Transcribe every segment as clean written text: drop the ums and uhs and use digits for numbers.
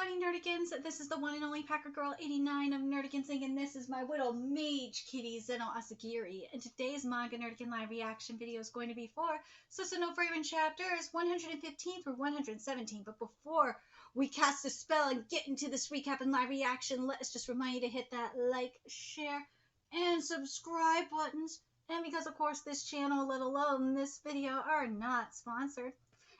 Howdy Nerdigans, this is the one and only Packer Girl 89 of Nerdigans Inc. and this is my little mage kitty Zeno Asagiri. And today's Manga Nerdigan live reaction video is going to be for Sousou no Frieren chapters 115 through 117. But before we cast a spell and get into this recap and live reaction, let us just remind you to hit that like, share, and subscribe buttons. And because of course this channel, let alone this video, are not sponsored.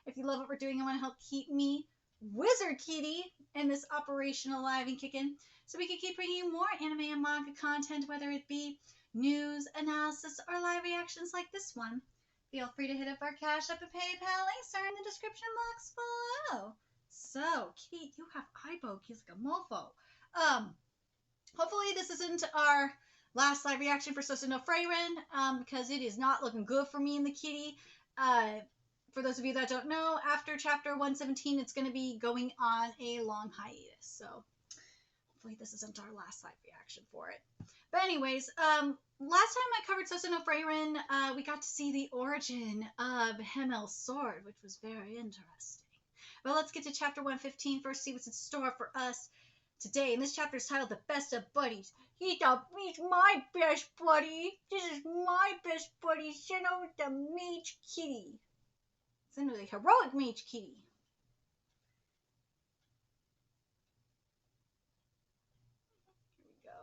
If you love what we're doing and want to help keep me Wizard Kitty and this operational live and kicking, so we can keep bringing you more anime and manga content, whether it be news, analysis, or live reactions like this one. Feel free to hit up our Cash App and PayPal. Links are in the description box below. So, Kitty, you have eye bogey like a mofo. Hopefully this isn't our last live reaction for Sousou no Frieren, because it is not looking good for me and the kitty. For those of you that don't know, after chapter 117, it's going to be going on a long hiatus. So hopefully this isn't our last live reaction for it. But anyways, last time I covered Sousou no Frieren, we got to see the origin of Himmel's sword, which was very interesting. But let's get to chapter 115 first, see what's in store for us today. And this chapter is titled The Best of Buddies. He's my best buddy. This is my best buddy, Zeno the Mage Kitty. Zeno the heroic mage kitty. Here we go.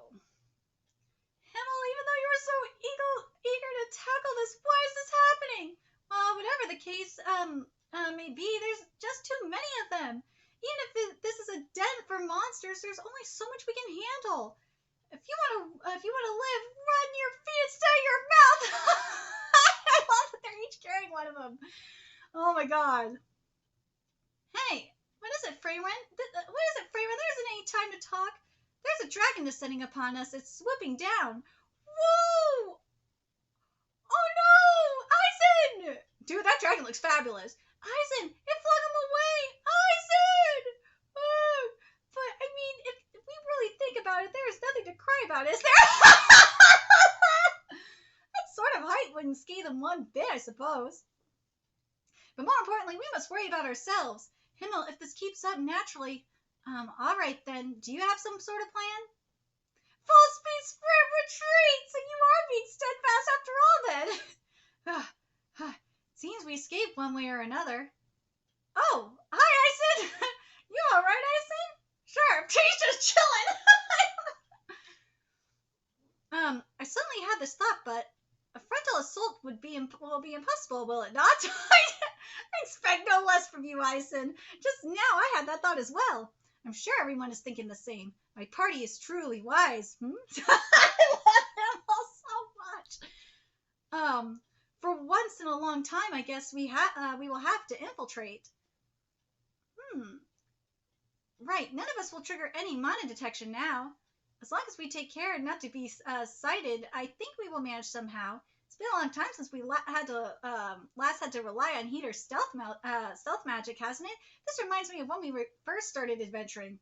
Himmel, even though you were so eager to tackle this, why is this happening? Well, whatever the case may be, there's just too many of them. Even if this is a den for monsters, there's only so much we can handle. If you want to live, run your feet instead of your mouth. I love that they're each carrying one of them. Oh my god. Hey, what is it, Frieren? What is it, Frieren? There isn't any time to talk. There's a dragon descending upon us. It's swooping down. Whoa! Oh no! Aizen! Dude, that dragon looks fabulous. Aizen, it flung him away! Aizen! But, I mean, if we really think about it, there's nothing to cry about, is there? That sort of height wouldn't scare them one bit, I suppose. But more importantly, we must worry about ourselves. Himmel, if this keeps up naturally, all right then, do you have some sort of plan? Full speed sprint retreat! So you are being steadfast after all then. Seems we escaped one way or another. Oh, hi, Aizen! You alright, Aizen? Sure, he's just chilling. I suddenly had this thought, but a frontal assault will be impossible, will it not? I expect no less from you, Aizen. Just now I had that thought as well. I'm sure everyone is thinking the same. My party is truly wise. I love them all so much. For once in a long time, I guess we will have to infiltrate. Right, none of us will trigger any mana detection now. As long as we take care not to be sighted, I think we will manage somehow. It's been a long time since we last had to rely on Heater's stealth magic, hasn't it? This reminds me of when we first started adventuring.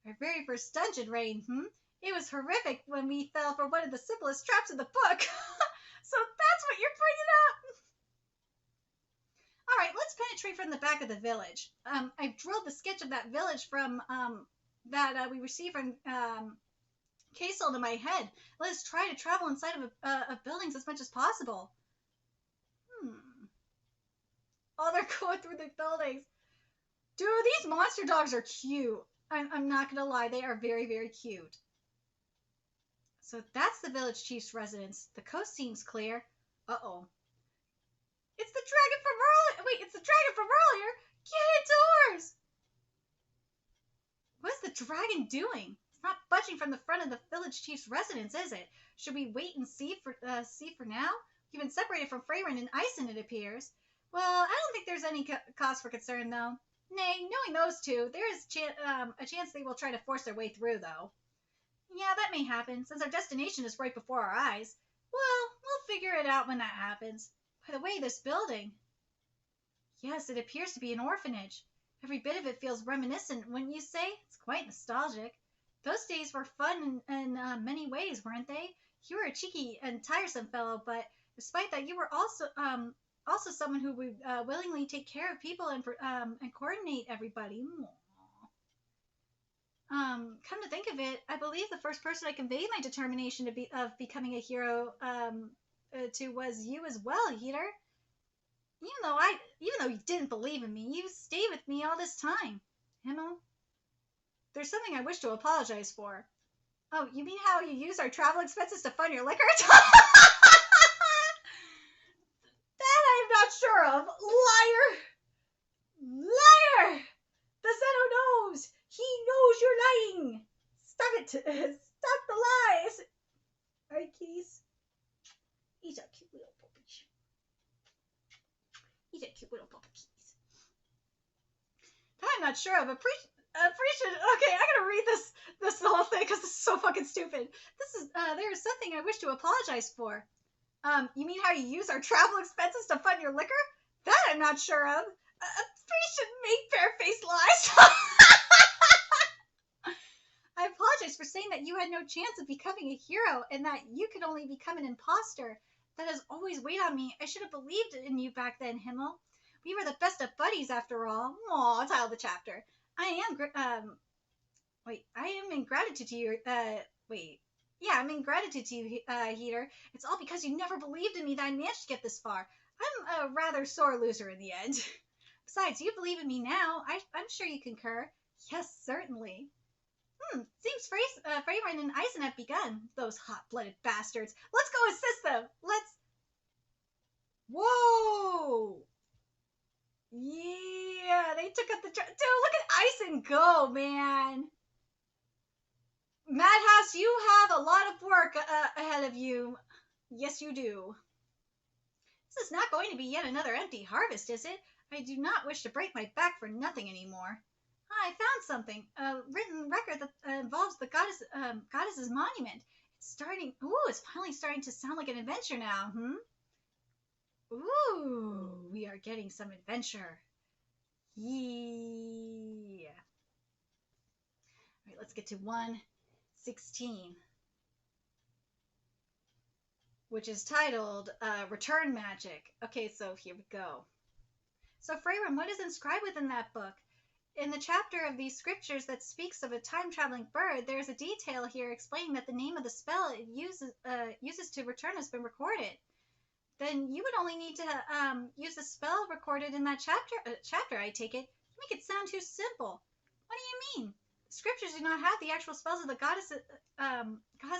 Our very first dungeon raid, It was horrific when we fell for one of the simplest traps in the book. So that's what you're bringing up. Alright, let's penetrate from the back of the village. I've drilled the sketch of that village from that we received from Castle into my head. Let us try to travel inside of buildings as much as possible. Oh, they're going through the buildings. Dude, these monster dogs are cute. I'm not gonna lie, they are very, very cute. So that's the village chief's residence. The coast seems clear. Uh-oh. It's the dragon from earlier. Wait, it's the dragon from earlier. Get indoors. What is the dragon doing? It's not budging from the front of the village chief's residence, is it? Should we wait and see for now? We've been separated from Frieren and Aizen, it appears. Well, I don't think there's any cause for concern, though. Nay, knowing those two, there is a chance they will try to force their way through, though. Yeah, that may happen, since our destination is right before our eyes. Well, we'll figure it out when that happens. By the way, this building. Yes, it appears to be an orphanage. Every bit of it feels reminiscent, wouldn't you say? It's quite nostalgic. Those days were fun in many ways, weren't they? You were a cheeky and tiresome fellow, but despite that, you were also someone who would willingly take care of people and coordinate everybody. Aww. Come to think of it, I believe the first person I conveyed my determination of becoming a hero to was you as well, Heater. Even though you didn't believe in me, you stayed with me all this time. Himmel, there's something I wish to apologize for. Oh, you mean how you use our travel expenses to fund your liquor? That I'm not sure of. Liar! Liar! The Zeno knows! He knows you're lying! Stop it! Stop the lies! Alright, kitties? He's a cute little puppy. He's a cute little puppy, kitties. That I'm not sure of. Appreciate. Okay, I gotta read this whole thing because this is so fucking stupid. There is something I wish to apologize for. You mean how you use our travel expenses to fund your liquor? That I'm not sure of. Appreciate make bare-faced lies. I apologize for saying that you had no chance of becoming a hero and that you could only become an imposter. That has always weighed on me. I should have believed in you back then, Himmel. We were the best of buddies after all. Aw, title of the chapter. I am in gratitude to you. I'm in gratitude to you, Heater. It's all because you never believed in me that I managed to get this far. I'm a rather sore loser in the end. Besides, you believe in me now. I'm sure you concur. Yes, certainly. Seems Frieren and Eisen have begun. Those hot-blooded bastards. Let's go assist them. Whoa! Yeah, they took up the... Dude, look at Eisen go, man. Madhouse, you have a lot of work ahead of you. Yes, you do. This is not going to be yet another empty harvest, is it? I do not wish to break my back for nothing anymore. I found something, a written record that involves the goddess's monument. It's finally starting to sound like an adventure now, Ooh, we are getting some adventure. Yeah. All right, let's get to 1:16, which is titled Return Magic. Okay, so here we go. So, Frieren, what is inscribed within that book? In the chapter of these scriptures that speaks of a time-traveling bird, there is a detail here explaining that the name of the spell it uses to return has been recorded. Then you would only need to use the spell recorded in that chapter, I take it. You make it sound too simple. What do you mean? The scriptures do not have the actual spells of the goddess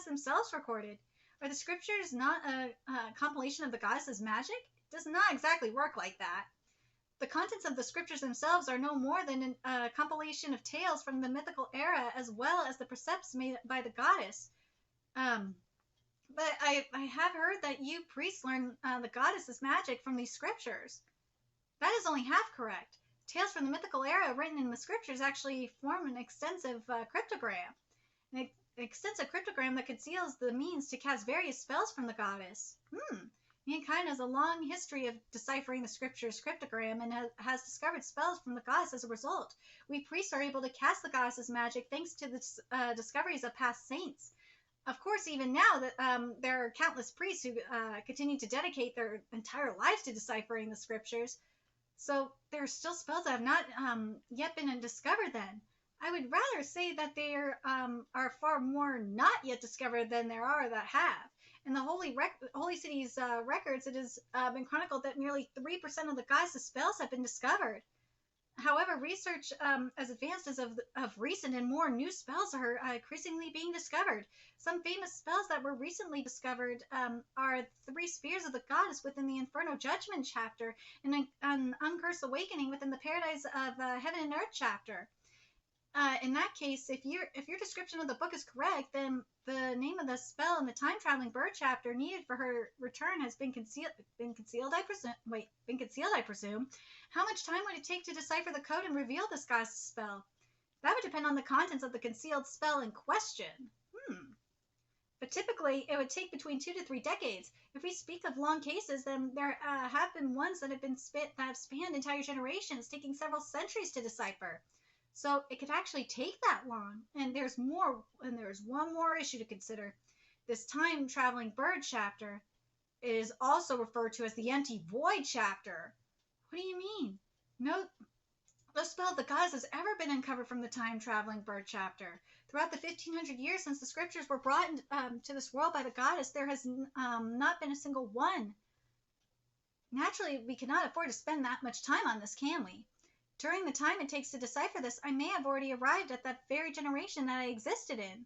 themselves recorded. Are the scriptures not a compilation of the goddess's magic? It does not exactly work like that. The contents of the scriptures themselves are no more than a compilation of tales from the mythical era as well as the precepts made by the goddess. But I have heard that you priests learn the goddess's magic from these scriptures. That is only half correct. Tales from the mythical era written in the scriptures actually form an extensive cryptogram. An extensive cryptogram that conceals the means to cast various spells from the goddess. Mankind has a long history of deciphering the scripture's cryptogram and has discovered spells from the goddess as a result. We priests are able to cast the goddess's magic thanks to the discoveries of past saints. Of course, even now, there are countless priests who continue to dedicate their entire lives to deciphering the scriptures. So there are still spells that have not yet been discovered then. I would rather say that there are far more not yet discovered than there are that have. In the Holy City's records, it has been chronicled that nearly 3% of the goddess's spells have been discovered. However, research as advanced as of recent and more new spells are increasingly being discovered. Some famous spells that were recently discovered are 3 Spears of the Goddess within the Inferno Judgment chapter and an Uncursed Awakening within the Paradise of Heaven and Earth chapter. In that case, if your description of the book is correct, then the name of the spell in the time-traveling bird chapter needed for her return has been concealed. I presume. How much time would it take to decipher the code and reveal this goddess spell? That would depend on the contents of the concealed spell in question. But typically, it would take between 2 to 3 decades. If we speak of long cases, then there have been ones that have spanned entire generations, taking several centuries to decipher. So it could actually take that long. And there's one more issue to consider. This time-traveling bird chapter is also referred to as the empty void chapter. What do you mean? No, No spell of the goddess has ever been uncovered from the time-traveling bird chapter. Throughout the 1500 years since the scriptures were brought to this world by the goddess, there has not been a single one. Naturally, we cannot afford to spend that much time on this, can we? During the time it takes to decipher this, I may have already arrived at that very generation that I existed in.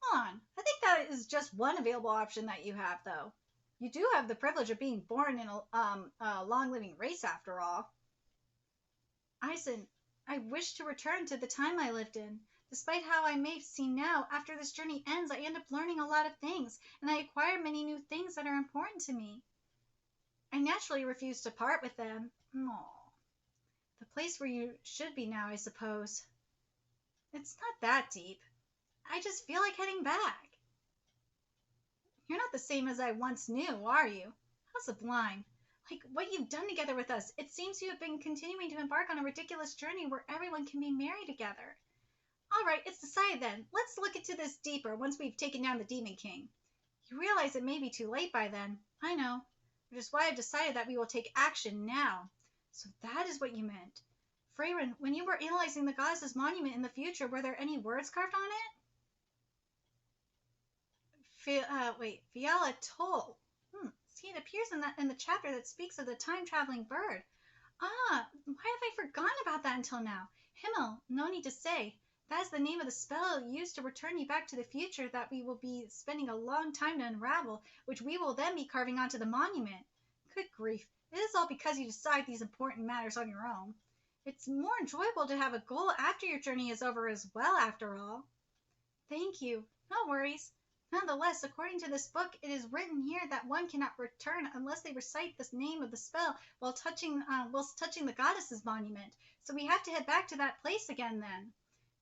Hold on, I think that is just one available option that you have, though. You do have the privilege of being born in a long-living race, after all. Eisen, I wish to return to the time I lived in. Despite how I may seem now, after this journey ends, I end up learning a lot of things, and I acquire many new things that are important to me. I naturally refuse to part with them. Aww. The place where you should be now, I suppose. It's not that deep. I just feel like heading back. You're not the same as I once knew, are you? How sublime. Like what you've done together with us. It seems you have been continuing to embark on a ridiculous journey where everyone can be merry together. All right, it's decided then. Let's look into this deeper once we've taken down the Demon King. You realize it may be too late by then. I know. Which is why I've decided that we will take action now. So that is what you meant. Frieren, when you were analyzing the goddess's monument in the future, were there any words carved on it? Fiala Toll. See, it appears in the chapter that speaks of the time-traveling bird. Ah, why have I forgotten about that until now? Himmel, no need to say. That is the name of the spell used to return you back to the future that we will be spending a long time to unravel, which we will then be carving onto the monument. Good grief, it is all because you decide these important matters on your own. It's more enjoyable to have a goal after your journey is over as well, after all. Thank you. No worries. Nonetheless, according to this book, it is written here that one cannot return unless they recite the name of the spell whilst touching the goddess's monument. So we have to head back to that place again then.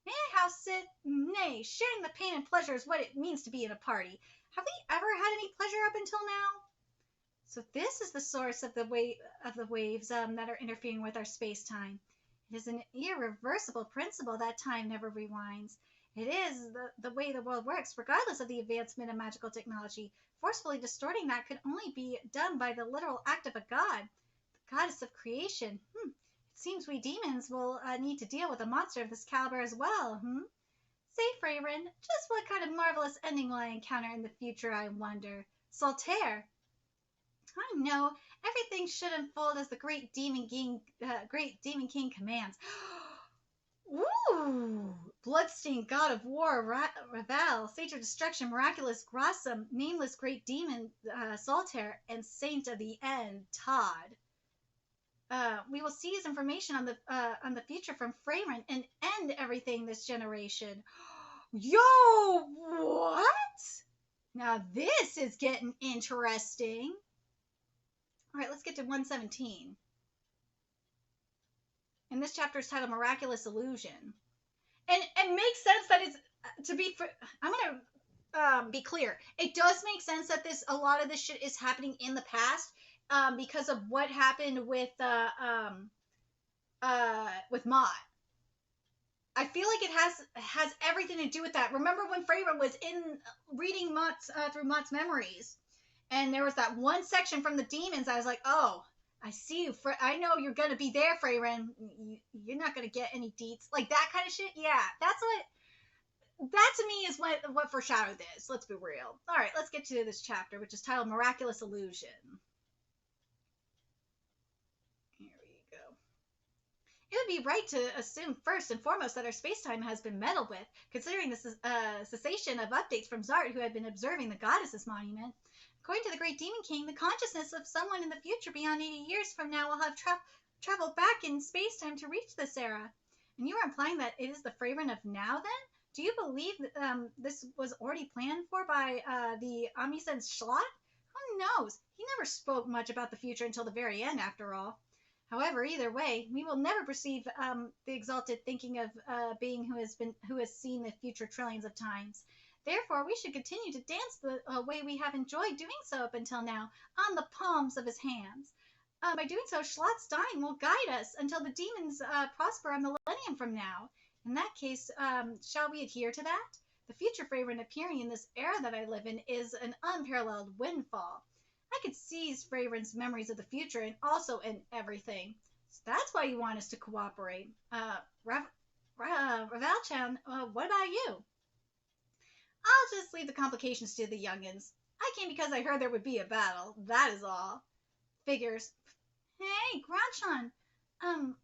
May I house sit? Nay, sharing the pain and pleasure is what it means to be in a party. Have we ever had any pleasure up until now? So this is the source of the waves that are interfering with our space-time. It is an irreversible principle that time never rewinds. It is the way the world works, regardless of the advancement of magical technology. Forcefully distorting that could only be done by the literal act of a god, the goddess of creation. It seems we demons will need to deal with a monster of this caliber as well. Say, Frieren, just what kind of marvelous ending will I encounter in the future, I wonder? Saltaire. I know, everything should unfold as the great Demon King commands. Ooh! Bloodstained god of war, Raval, sage of destruction, miraculous Grassum, nameless great demon, Saltaire, and saint of the end, Todd. We will seize information on the future from Frieren and end everything this generation. Yo, what? Now this is getting interesting. All right, let's get to 117. And this chapter is titled Miraculous Illusion. And it makes sense that it's, I'm going to be clear. It does make sense that a lot of this shit is happening in the past because of what happened with Mott. I feel like it has everything to do with that. Remember when Frieren was reading Mott's through Mott's memories, and there was that one section from the demons. I was like, oh, I see you. I know you're gonna be there, Frieren. You're not gonna get any deets, like that kind of shit. Yeah, that to me is what foreshadowed this. Let's be real. All right, let's get to this chapter, which is titled Miraculous Illusion. It would be right to assume first and foremost that our space-time has been meddled with, considering the cessation of updates from Zart, who had been observing the goddess's monument. According to the Great Demon King, the consciousness of someone in the future beyond 80 years from now will have traveled back in space-time to reach this era. And you are implying that it is the Frieren of now, then? Do you believe this was already planned for by the Amisen's Schlot? Who knows? He never spoke much about the future until the very end, after all. However, either way, we will never perceive the exalted thinking of a being who has seen the future trillions of times. Therefore, we should continue to dance the way we have enjoyed doing so up until now, on the palms of his hands. By doing so, Schlot's dying will guide us until the demons prosper a millennium from now. In that case, shall we adhere to that? The future Frieren appearing in this era that I live in is an unparalleled windfall. I could seize Frieren's memories of the future and also in everything. So that's why you want us to cooperate. Raval-chan, what about you? I'll just leave the complications to the youngins. I came because I heard there would be a battle. That is all. Figures. Hey, Grandchan. Um,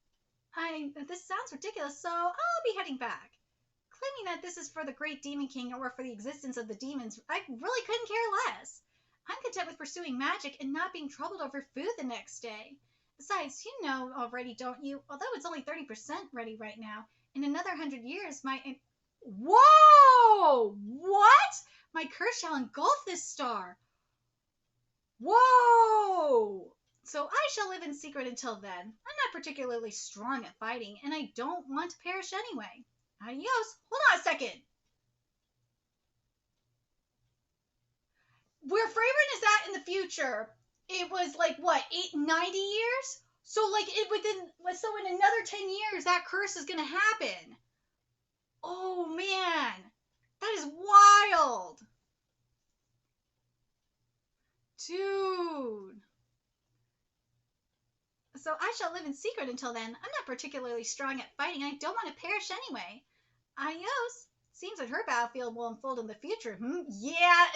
this sounds ridiculous, so I'll be heading back. Claiming that this is for the great Demon King or for the existence of the demons, I really couldn't care less. I'm content with pursuing magic and not being troubled over food the next day. Besides, you know already, don't you? Although it's only 30% ready right now, in another 100 years, my... Whoa! What? My curse shall engulf this star. Whoa! So I shall live in secret until then. I'm not particularly strong at fighting, and I don't want to perish anyway. Adios. Hold on a second. Where Frieren is at in the future, it was like, what, 90 years? So, like, in another 10 years, that curse is going to happen. Oh, man. That is wild. Dude. So I shall live in secret until then. I'm not particularly strong at fighting. I don't want to perish anyway. Adios. Seems that her battlefield will unfold in the future. Yeah,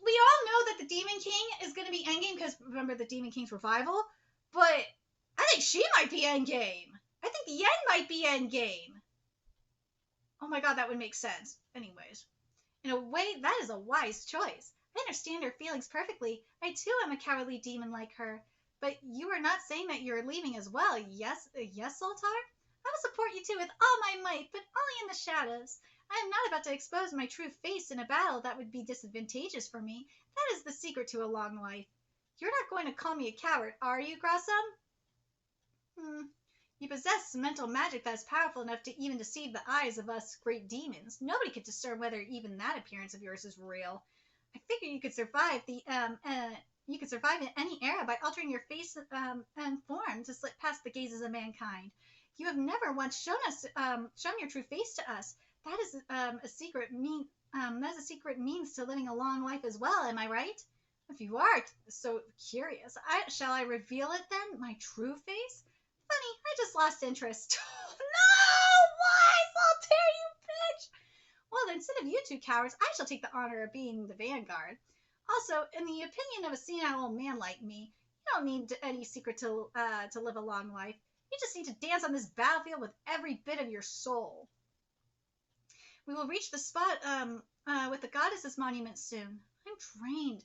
we all know that the Demon King is going to be endgame because remember the Demon King's revival? But I think she might be endgame. I think the end might be endgame. Oh my god, that would make sense. Anyways, in a way, that is a wise choice. I understand her feelings perfectly. I too am a cowardly demon like her. But you are not saying that you're leaving as well, yes, Zoltar? I will support you too with all my might, but only in the shadows. I am not about to expose my true face in a battle that would be disadvantageous for me. That is the secret to a long life. You're not going to call me a coward, are you, Grassum? You possess mental magic that is powerful enough to even deceive the eyes of us great demons. Nobody could discern whether even that appearance of yours is real. I figure you could survive you could survive in any era by altering your face and form to slip past the gazes of mankind. You have never once shown your true face to us. That is a secret means to living a long life as well. Am I right? If you are so curious, shall I reveal it then? My true face? Funny, I just lost interest. No! Why, Saltaire, you bitch? Well, then, instead of you two cowards, I shall take the honor of being the vanguard. Also, in the opinion of a senile old man like me, you don't need any secret to live a long life. You just need to dance on this battlefield with every bit of your soul. We will reach the spot with the goddess's monument soon. I'm drained.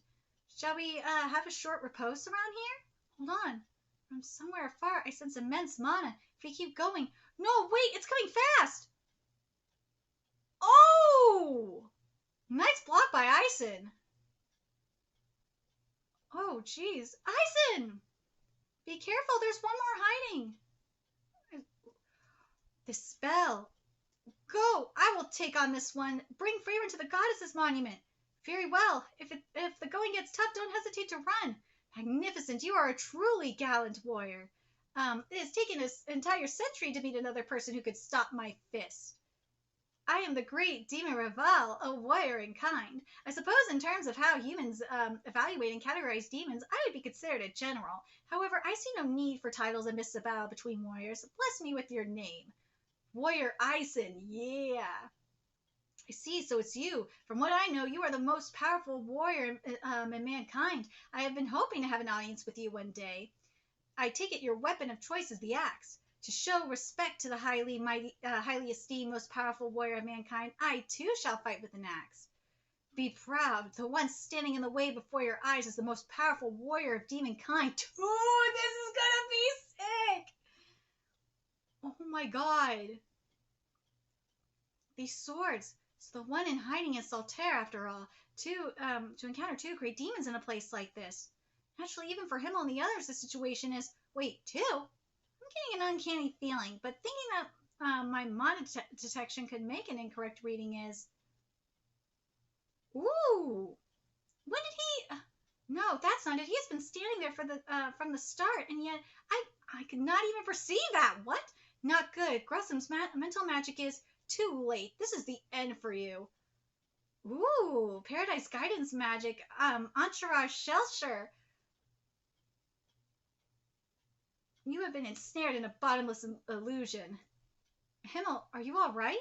Shall we have a short repose around here? Hold on. From somewhere afar, I sense immense mana. If we keep going... No, wait! It's coming fast! Oh! Nice block by Ison. Oh, jeez. Ison! Be careful, there's one more hiding. The spell. Go! I will take on this one. Bring Frieren to the goddess's monument. Very well. If the going gets tough, don't hesitate to run. Magnificent. You are a truly gallant warrior. It has taken an entire century to meet another person who could stop my fist. I am the great Demon Raval, a warrior in kind. I suppose in terms of how humans evaluate and categorize demons, I would be considered a general. However, I see no need for titles amidst a battle between warriors. Bless me with your name. Warrior Ison, yeah. I see, so it's you. From what I know, you are the most powerful warrior in mankind. I have been hoping to have an audience with you one day. I take it your weapon of choice is the axe. To show respect to the highly esteemed, most powerful warrior of mankind, I too shall fight with an axe. Be proud. The one standing in the way before your eyes is the most powerful warrior of demonkind. Ooh, this is gonna be sick! Oh my god. These swords. It's the one in hiding in Saltaire, after all. To encounter two great demons in a place like this. Naturally, even for him and the others, the situation is... Wait, two? I'm getting an uncanny feeling, but thinking that my mana detection could make an incorrect reading is... Ooh! When did he... No, that's not it. He has been standing there from the start, and yet I could not even perceive that. What? Not good. Grussum's mental magic is too late. This is the end for you. Ooh, Paradise Guidance magic. Entourage Shelter. You have been ensnared in a bottomless illusion. Himmel, are you all right?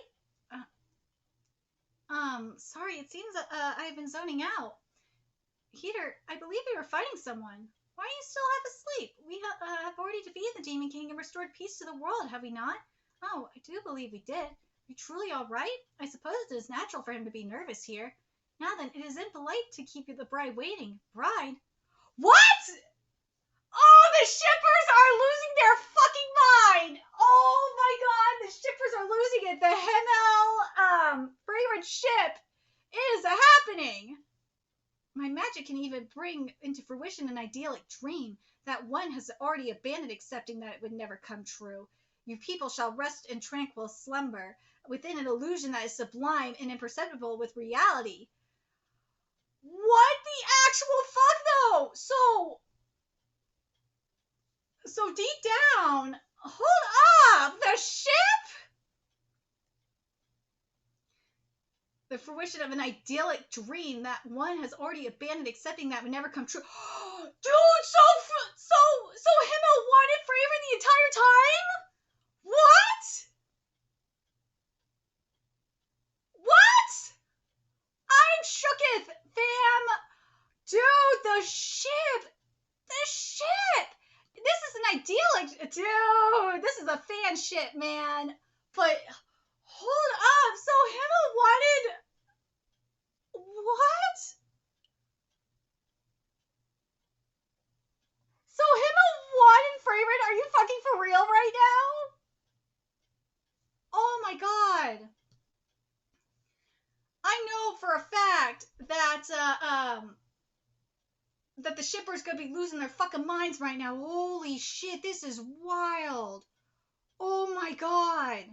Sorry, it seems I've been zoning out. Heater, I believe we were fighting someone. Why are you still half asleep? We have already defeated the Demon King and restored peace to the world, have we not? Oh, I do believe we did. Are you truly all right? I suppose it is natural for him to be nervous here. Now then, it is impolite to keep the bride waiting. Bride? What? Oh, the shippers are losing their fucking mind! Oh my god, the shippers are losing it! The Himmel, Frieren ship is happening! My magic can even bring into fruition an idyllic dream that one has already abandoned, accepting that it would never come true. You people shall rest in tranquil slumber within an illusion that is sublime and imperceptible with reality. What the actual fuck, though? So deep down, hold up, the ship? The fruition of an idyllic dream that one has already abandoned, accepting that would never come true. Dude, so Himmel wanted Frieren the entire time? What? What? I'm shooketh, fam. Dude, the ship. This is an idyllic, dude. This is a fan ship, man. But hold up. So Himmel wanted what? So Himmel wanted Frieren? Are you fucking for real right now? Oh my god. I know for a fact that that the shippers gonna be losing their fucking minds right now. Holy shit, this is wild. Oh my god.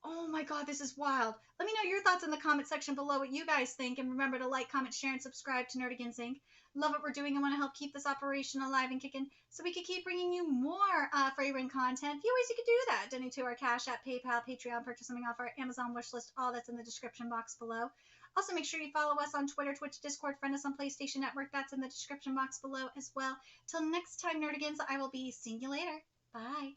Oh my god, this is wild. Let me know your thoughts in the comment section below, what you guys think, and remember to like, comment, share, and subscribe to Nerdigans Inc. Love what we're doing and want to help keep this operation alive and kicking so we can keep bringing you more Frieren content. Few ways you can do that. Donate to our Cash App, PayPal, Patreon, purchase something off our Amazon wishlist, all that's in the description box below. Also, make sure you follow us on Twitter, Twitch, Discord, friend us on PlayStation Network. That's in the description box below as well. Till next time, Nerdigans, I will be seeing you later. Bye.